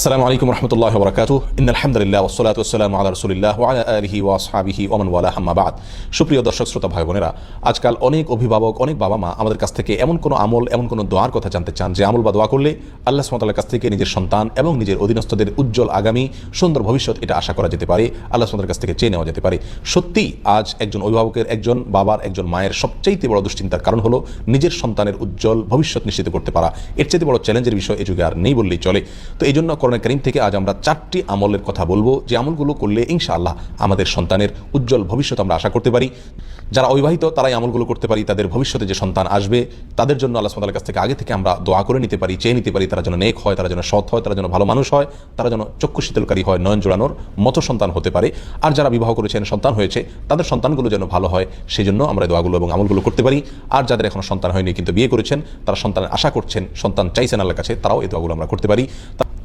আসসালামু আলাইকুম রহমতুল্লাহি ওয়া বারাকাতুহু ইন্নাল হামদুলিল্লাহ ওয়াস সালাতু ওয়াস সালামু আলা রাসূলিল্লাহ ওয়া আলা আলিহি ওয়া আসহাবিহি ওয়া মান ওয়ালা আম্মা বা'দ। সুপ্রিয় দর্শক শ্রোতা ভাই বোনেরা, আজকাল অনেক অভিভাবক অনেক বাবা মা আমাদের কাছ থেকে এমন কোনো আমল এমন কোনো দোয়ার কথা জানতে চান যে আমল বা দোয়া করলে আল্লাহ সুবহানাহু ওয়া তাআলার কাছ থেকে নিজের সন্তান এবং নিজের অধীনস্থদের উজ্জ্বল আগামী সুন্দর ভবিষ্যৎ এটা আশা করা যেতে পারে, আল্লাহ সুবহানাহু ওয়া তাআলার কাছ থেকে চেয়ে নেওয়া যেতে পারে। সত্যি আজ একজন অভিভাবকের, একজন বাবার, একজন মায়ের সবচাইতে বড় দুশ্চিন্তার কারণ হলো নিজের সন্তানের উজ্জ্বল ভবিষ্যৎ নিশ্চিত করতে পারা। এর চেয়ে বড় চ্যালেঞ্জের বিষয় এ যুগে আর নেই বললেই চলে। তো এই জন্য কোরআন কারীম থেকে আজ আমরা 4টি আমলের কথা বলবো যে আমলগুলো করলে ইনশাআল্লাহ আমাদের সন্তানের উজ্জ্বল ভবিষ্যৎ আমরা আশা করতে পারি। যারা অবিবাহিত তারাই আমলগুলো করতে পারি, তাদের ভবিষ্যতে যে সন্তান আসবে তাদের জন্য আল্লাহ সুবহানাহু ওয়া তাআলার কাছ থেকে আগে থেকে আমরা দোয়া করে নিতে পারি, চেয়ে নিতে পারি তারা যেন নেক হয়, তারা যেন সৎ হয়, তারা যেন ভালো মানুষ হয়, তারা যেন চক্ষু শীতলকারী হয়, নয়ন জোড়ানোর মতো সন্তান হতে পারে। আর যারা বিবাহ করেছেন, সন্তান হয়েছে, তাদের সন্তানগুলো যেন ভালো হয় সেই জন্য আমরা দোয়াগুলো এবং আমলগুলো করতে পারি। আর যাদের এখনো সন্তান হয়নি কিন্তু বিয়ে করেছেন, তারা সন্তানের আশা করছেন, সন্তান চাইছেন আল্লাহর কাছে, তারাও এই দোয়াগুলো আমরা করতে পারি।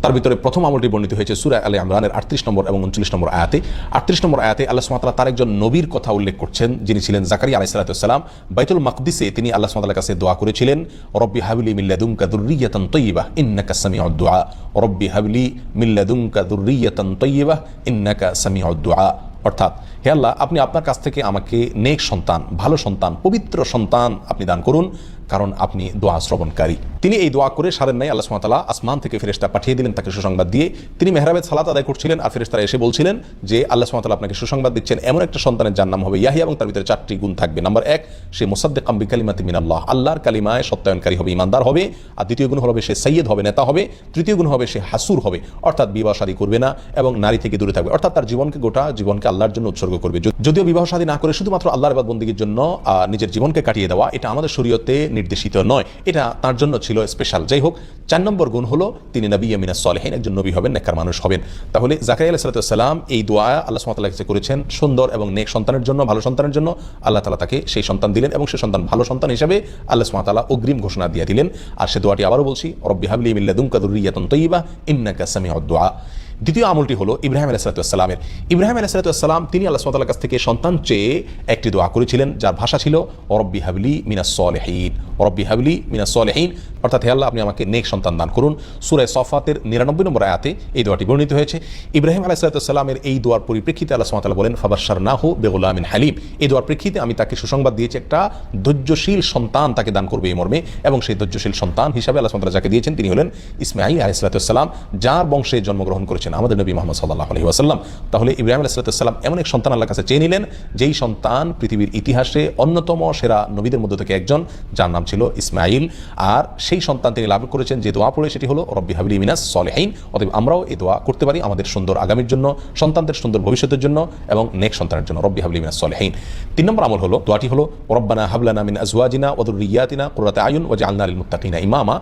তার ভিতরে প্রথম আমলটি বর্ণিত হয়েছে সূরা আলে ইমরানের 38 নম্বর এবং 39 নম্বর আয়াতে। 38 নম্বর আয়াতে আল্লাহ সুবহানাহু ওয়া তাআলা তার একজন নবীর কথা উল্লেখ করছেন যিনি ছিলেন জাকারিয়া আলাইহিস সালাম। বাইতুল মাকদিসে তিনি আল্লাহ সুবহানাহু ওয়া তাআলার কাছে দোয়া করেছিলেন, রব্বি হাবলি মিন লাদুনকা যুররিয়াতান তাইয়্যিবাহ ইন্নাকা সামিউদ দুআ, রব্বি হাবলি মিন লাদুনকা যুররিয়াতান তাইয়্যিবাহ ইন্নাকা সামিউদ দুআ। অর্থাৎ, হে আল্লাহ, আপনি আপনার কাছ থেকে আমাকে নেক সন্তান, ভালো সন্তান, পবিত্র সন্তান আপনি দান করুন, কারণ আপনি দোয়া শ্রবণকারী। তিনি এই দোয়া করে সারেন নাই। আল্লাহ সুবহানাহু ওয়া তাআলা আসমান থেকে ফেরেশতা পাঠিয়ে দিলেন তাকে সুসংবাদ দিয়ে। তিনি মেহরাবে সালাত আদায় করছিলেন আর ফেরেশতারা এসে বলছিলেন যে আল্লাহ সুবহানাহু ওয়া তাআলা আপনাকে সুসংবাদ দিচ্ছেন এমন একটা সন্তানের যার নাম হবে ইয়াহিয়া এবং তার ভিতরে 4টি গুণ থাকবে। নাম্বার 1, সে মুসাদ্দিকাম বিকালিমাতি মিনাল্লাহ, আল্লাহর কালিমায় সত্যায়নকারী হবে, ইমানদার হবে। আর দ্বিতীয় গুণ হবে সে সাইয়্যিদ হবে, নেতা হবে। তৃতীয় গুণ হবে সে হাসুর হবে, অর্থাৎ বিবাহ শাদী করবে না এবং নারী থেকে দূরে থাকবে, অর্থাৎ তার গোটা জীবনকে আল্লাহর জন্য উৎসর্গ করবে। যদিও বিবাহ শাদী না করে শুধুমাত্র আল্লাহর ইবাদত বন্দেগীর জন্য নিজের জীবনকে কাটিয়ে দেওয়া এটা আমাদের শরীয়তে নির্দেশিত নয়, এটা তার জন্য ছিল স্পেশাল। যাই হোক, 4 নম্বর গুণ হলো তিনি নবী মিনাস সলিহিন, একজন নবী হবেন, নেককার মানুষ হবেন। তাহলে জাকারিয়া আলাইহিস সালাম এই দোয়া আল্লাহ সুবহানাহু ওয়া তাআলার কাছে করেছেন সুন্দর এবং নেক সন্তানের জন্য, ভালো সন্তানের জন্য। আল্লাহ তাআলা তাকে সেই সন্তান দিলেন এবং সেই সন্তান ভালো সন্তান হিসেবে আল্লাহ সুবহানাহু ওয়া তাআলা অগ্রিম ঘোষণা দিয়ে দিলেন। আর সে দোয়াটি আবারও বলছি, রব্বি হাবলি মিন লাদুনকা যুররিয়াতান তাইয়্যিবাহ ইন্নাকা সামিউদ দুআ। দ্বিতীয় আমলটি হলো ইব্রাহিম আলাইহিস সালামের। ইব্রাহিম আলাইহিস সালাম তিনি আল্লাহ সুবহানাহু ওয়া তাআলার কাছ থেকে সন্তান চেয়ে একটি দোয়া করেছিলেন যার ভাষা ছিল রব্বি হাবলি মিনাস সলিহিন, রব্বি হাবলি মিনাস সলিহিন, অর্থাৎ হে আল্লাহ, আপনি আমাকে নেক সন্তান দান করুন। সূরা সফাতের 99 নম্বর আয়াতে এই দোয়াটি বর্ণিত হয়েছে। ইব্রাহিম আলাইহিস সালামের এই দোয়ার পরিপ্রেক্ষিতে আল্লাহ সুবহানাহু ওয়া তাআলা বলেন, ফাবাশশারনাহু বিগুলামিন হালিম। এই দোয়ার প্রেক্ষিতে আমি তাকে সুসংবাদ দিয়েছি একটা ধৈর্যশীল সন্তান তাকে দান করবে এই মর্মে, এবং সেই ধৈর্যশীল সন্তান হিসাবে আল্লাহ সুবহানাহু ওয়া তাআলা যাকে দিয়েছেন তিনি হলেন ইসমাঈল আলাইহিস সালাম, যার বংশে জন্মগ্রহণ করেছেন আমাদের নবী মুহাম্মদ সাল্লাল্লাহু আলাইহি ওয়াসাল্লাম। তাহলে ইব্রাহিম আলাইহিস সালাম এমন এক সন্তান আল্লাহর কাছে চেয়ে নিলেন যেই সন্তান পৃথিবীর ইতিহাসে অন্যতম সেরা নবীদের মধ্য থেকে একজন, যার নাম ছিল ইসমাঈল। আর সেই সন্তান তিনি লাভ করেছেন যে দোয়া পড়ে সেটি হলো রব্বি হাবলি মিনাস সলিহিন। অতএব আমরাও এই দোয়া করতে পারি আমাদের সুন্দর আগামীর জন্য, সন্তানদের সুন্দর ভবিষ্যতের জন্য এবং নেক সন্তানের জন্য, রব্বি হাবলি মিনাস সলিহিন। 3 নম্বর আমল হলো, দোয়াটি হলো রব্বানা হাবলানা মিন আজওয়াজিনা ওয়া যুররিয়াতিনা কুররাতা আয়ুন ওয়াজআলনা লিল মুত্তাকিনা ইমামা।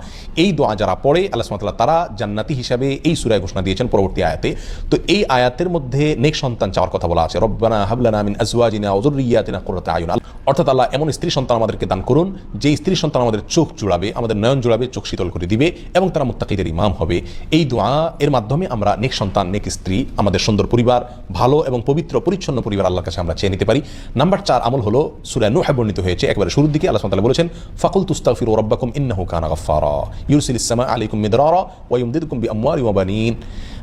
এই দোয়া যারা পড়ে আল্লাহ সুবহানাহু ওয়া তাআলা তারা জান্নাতি হিসাবে এই সূরায় ঘোষণা দিয়েছেন পরবর্তী আয়াতে। তো এই আয়াতের মধ্যে নেক সন্তান চাওয়ার কথা বলা আছে, রব্বানা হাবলানা মিন আজওয়াজিনা ওয়া যুররিয়াতিনা কুররাতা আয়ুন, অর্থাৎ আল্লাহ এমন স্ত্রী সন্তান আমাদেরকে দান করুন যে স্ত্রী সন্তান আমাদের চোখ জুড়াবে, আমাদের নয়ন জুড়াবে, চোখ শীতল করে দিবে এবং তারা মুত্তাকিদের ইমাম হবে। এই দোয়া এর মাধ্যমে আমরা নেক সন্তান, নেক স্ত্রী, আমাদের সুন্দর পরিবার, ভালো এবং পবিত্র পরিচ্ছন্ন পরিবার আল্লাহর কাছে আমরা চেয়ে নিতে পারি। নাম্বার 4 আমল হলো সূরা নূহ বর্ণিত হয়েছে একেবারে শুরুর দিকে আল্লাহ সুবহানাহু ওয়া তাআলা বলেছেন, ফাকুলতু আস্তাগফিরু রাব্বাকুম ইন্নাহু কানা গাফফারা ইউরসিলিস সামা আলাইকুম মিদরারা ওয়া ইউমদিদকুম বিআমওয়ালিন ওয়া বানিন।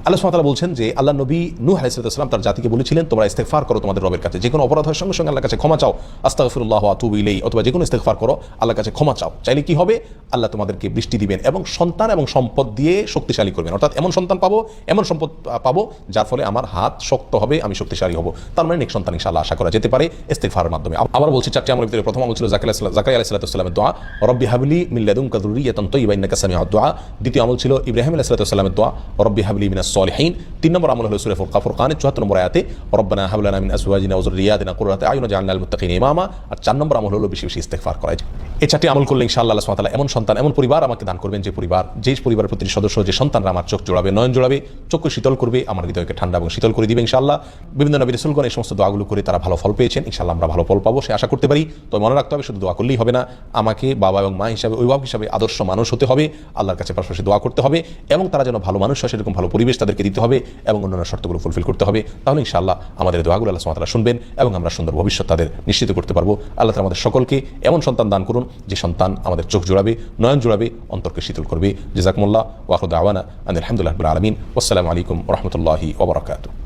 আল্লাহ সুবহানাহু ওয়া তাআলা বলছেন যে আল্লাহ নবী নূহ আলাইহিস সালাম তার জাতিকে বলেছিলেন, তোমরা ইস্তেগফার করো তোমাদের রবের কাছে, যে কোনো অপরাধ হওয়ার সঙ্গে সঙ্গে আল্লাহর কাছে ক্ষমা চাও, আস্তাগফিরুল্লাহ ওয়া আতুবু ইলাইহি, অথবা যে কোনো ইস্তেগফার করো, আল্লাহর কাছে ক্ষমা চাও। চাইলে কি হবে, আল্লাহ তোমাদেরকে বৃষ্টি দিবেন এবং সন্তান এবং সম্পদ দিয়ে শক্তিশালী করবেন, অর্থাৎ এমন সন্তান পাবো, এমন সম্পদ পাবো যার ফলে আমার হাত শক্ত হবে, আমি শক্তিশালী হব। তার মানে নেক সন্তান ইনশাআল্লাহ আশা করা যেতে পারে ইস্তেগফারের মাধ্যমে। আবার বলছি 4টি আমলের ভিতরে প্রথম আমল ছিল জাকারিয়া আলাইহিস সালামের দোয়া, রব্বি হাবলি মিন লাদুনকা যুররিয়াতান তাইয়্যিবাহ ইন্নাকা সামিউদ দুআ। দ্বিতীয় আমল ছিল ইব্রাহিম আলাইহিস সালামের দোয়া, রব্বি হাবলি মিনাস সলিহিন। 3 নম্বর আমল হলো সূরা ফুরকানের 74 নম্বর আয়াতে, রব্বানা হাবলানা মিন আজওয়াজিনা ওয়া যুররিয়াতিনা কুররাতা আয়ুন ওয়াজআলনা লিল মুত্তাকিনা ইমামা। আর 4 নম্বর আমল হলো বেশি বেশি ইস্তেগফার করা। এই 4টি আমল করলে ইনশাআল্লাহ আল্লাহ সুবহানাহু ওয়া তাআলা এমন সন্তান, এমন পরিবার আমাকে দান করবেন যে পরিবারের প্রতিটি সদস্য, যে সন্তানরা আমার চোখ জোড়াবে, নয়ন জোড়াবে, চক্ষু শীতল করবে, আমার হৃদয়কে ঠান্ডা এবং শীতল করে দিবে ইনশাআল্লাহ। বিভিন্ন নবী রাসূলগণ এই সমস্ত দোয়াগুলো করে তারা ভালো ফল পেয়েছেন, ইনশাআল্লাহ আমরা ভালো ফল পাবো সে আশা করতে পারি। তো মনে রাখতে হবে শুধু দোয়া করলেই হবে না, আমাকে বাবা এবং মা হিসাবে, অভিভাবক হিসাবে আদর্শ মানুষ হতে হবে, আল্লাহর কাছে পাশাপাশি দোয়া করতে হবে এবং তারা যেন ভালো মানুষ হয় সেরকম ভালো পরিবেশ তাদেরকে দিতে হবে এবং অন্যান্য শর্তগুলো ফুলফিল করতে হবে। তাহলে ইনশাআল্লাহ আমাদের দোয়াগুলো আল্লাহ সুবহানাহু ওয়া তাআলা শুনবেন এবং আমরা সুন্দর ভবিষ্যৎ তাদের নিশ্চিত করতে পারবো। আল্লাহ তাআলা আমাদের সকলকে এমন সন্তান দান করুন যে সন্তান আমাদের চোখ জোড়াবে, নয়ন জোড়াবে, অন্তরকে শীতল করবে। জাযাকুমুল্লাহ ওয়া আখিরু দাওয়ানা আনিল হামদুলিল্লাহি রাব্বিল আলামিন। ওয়াসসালামু আলাইকুম ওয়া রাহমাতুল্লাহি ওয়া বারাকাতুহু।